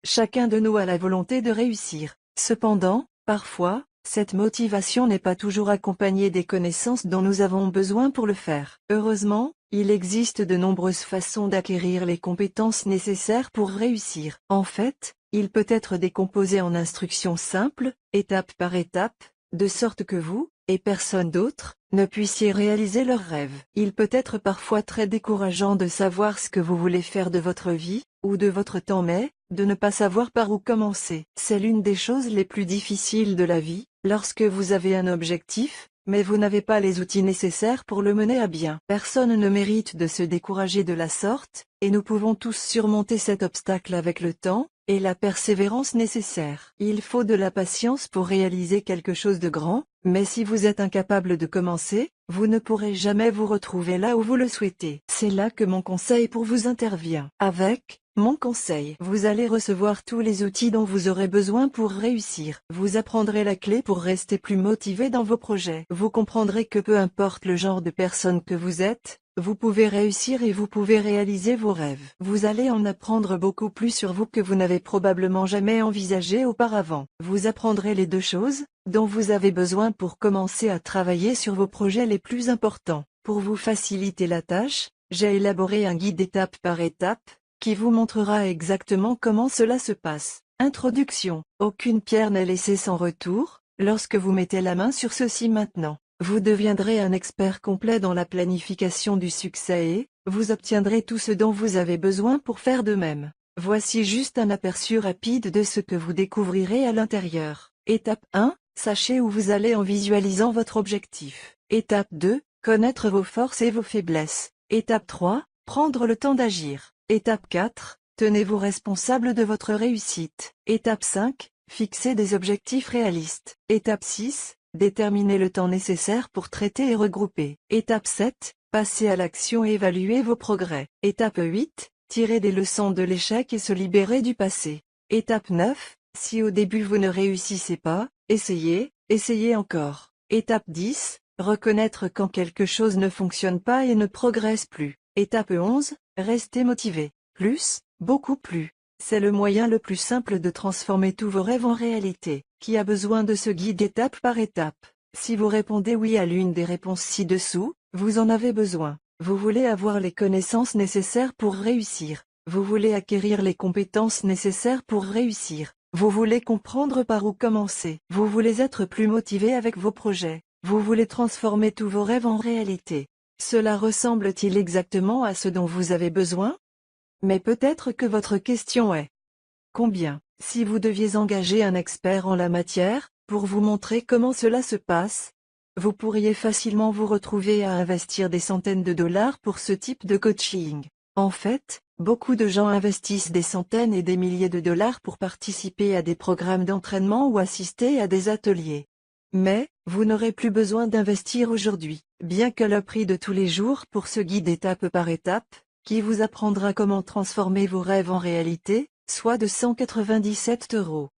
Chacun de nous a la volonté de réussir. Cependant, parfois, cette motivation n'est pas toujours accompagnée des connaissances dont nous avons besoin pour le faire. Heureusement, il existe de nombreuses façons d'acquérir les compétences nécessaires pour réussir. En fait, il peut être décomposé en instructions simples, étape par étape, de sorte que vous, et personne d'autre, ne puissiez réaliser leurs rêves. Il peut être parfois très décourageant de savoir ce que vous voulez faire de votre vie, ou de votre temps, mais de ne pas savoir par où commencer. C'est l'une des choses les plus difficiles de la vie, lorsque vous avez un objectif, mais vous n'avez pas les outils nécessaires pour le mener à bien. Personne ne mérite de se décourager de la sorte, et nous pouvons tous surmonter cet obstacle avec le temps, et la persévérance nécessaire. Il faut de la patience pour réaliser quelque chose de grand, mais si vous êtes incapable de commencer, vous ne pourrez jamais vous retrouver là où vous le souhaitez. C'est là que mon conseil pour vous intervient. Avec mon conseil, vous allez recevoir tous les outils dont vous aurez besoin pour réussir. Vous apprendrez la clé pour rester plus motivé dans vos projets. Vous comprendrez que peu importe le genre de personne que vous êtes, vous pouvez réussir et vous pouvez réaliser vos rêves. Vous allez en apprendre beaucoup plus sur vous que vous n'avez probablement jamais envisagé auparavant. Vous apprendrez les deux choses dont vous avez besoin pour commencer à travailler sur vos projets les plus importants. Pour vous faciliter la tâche, j'ai élaboré un guide étape par étape, qui vous montrera exactement comment cela se passe. Introduction. Aucune pierre n'est laissée sans retour. Lorsque vous mettez la main sur ceci maintenant, vous deviendrez un expert complet dans la planification du succès et vous obtiendrez tout ce dont vous avez besoin pour faire de même. Voici juste un aperçu rapide de ce que vous découvrirez à l'intérieur. Étape 1. Sachez où vous allez en visualisant votre objectif. Étape 2. Connaître vos forces et vos faiblesses. Étape 3. Prendre le temps d'agir. Étape 4. Tenez-vous responsable de votre réussite. Étape 5. Fixez des objectifs réalistes. Étape 6. Déterminez le temps nécessaire pour traiter et regrouper. Étape 7. Passez à l'action et évaluez vos progrès. Étape 8. Tirez des leçons de l'échec et se libérer du passé. Étape 9. Si au début vous ne réussissez pas, essayez encore. Étape 10. Reconnaître quand quelque chose ne fonctionne pas et ne progresse plus. Étape 11. Restez motivé. Plus, beaucoup plus. C'est le moyen le plus simple de transformer tous vos rêves en réalité. Qui a besoin de ce guide étape par étape? Si vous répondez oui à l'une des réponses ci-dessous, vous en avez besoin. Vous voulez avoir les connaissances nécessaires pour réussir. Vous voulez acquérir les compétences nécessaires pour réussir. Vous voulez comprendre par où commencer. Vous voulez être plus motivé avec vos projets. Vous voulez transformer tous vos rêves en réalité. Cela ressemble-t-il exactement à ce dont vous avez besoin? Mais peut-être que votre question est: combien? Si vous deviez engager un expert en la matière, pour vous montrer comment cela se passe, vous pourriez facilement vous retrouver à investir des centaines de dollars pour ce type de coaching. En fait, beaucoup de gens investissent des centaines et des milliers de dollars pour participer à des programmes d'entraînement ou assister à des ateliers. Mais, vous n'aurez plus besoin d'investir aujourd'hui, bien que le prix de tous les jours pour ce guide étape par étape, qui vous apprendra comment transformer vos rêves en réalité, soit de 197 €.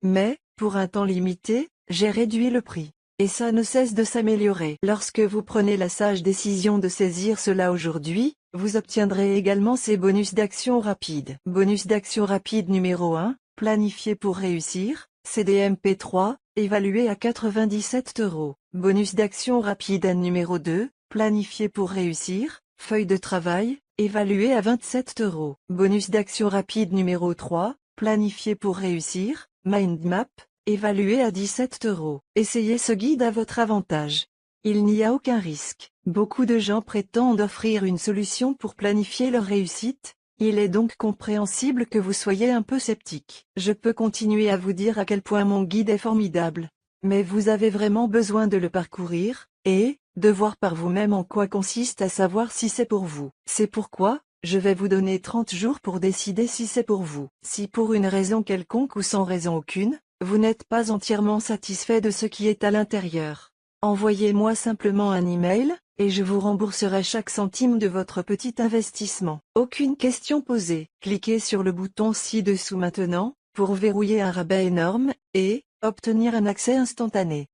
Mais, pour un temps limité, j'ai réduit le prix. Et ça ne cesse de s'améliorer. Lorsque vous prenez la sage décision de saisir cela aujourd'hui, vous obtiendrez également ces bonus d'action rapide. Bonus d'action rapide numéro 1, planifier pour réussir, CDMP 3, évalué à 97 €. Bonus d'action rapide numéro 2, planifier pour réussir, feuille de travail, évalué à 27 €. Bonus d'action rapide numéro 3, planifier pour réussir, mind map, évalué à 17 €. Essayez ce guide à votre avantage. Il n'y a aucun risque. Beaucoup de gens prétendent offrir une solution pour planifier leur réussite. Il est donc compréhensible que vous soyez un peu sceptique. Je peux continuer à vous dire à quel point mon guide est formidable. Mais vous avez vraiment besoin de le parcourir, et de voir par vous-même en quoi consiste à savoir si c'est pour vous. C'est pourquoi, je vais vous donner 30 jours pour décider si c'est pour vous. Si pour une raison quelconque ou sans raison aucune, vous n'êtes pas entièrement satisfait de ce qui est à l'intérieur, envoyez-moi simplement un email, et je vous rembourserai chaque centime de votre petit investissement. Aucune question posée. Cliquez sur le bouton ci-dessous maintenant, pour verrouiller un rabais énorme, et obtenir un accès instantané.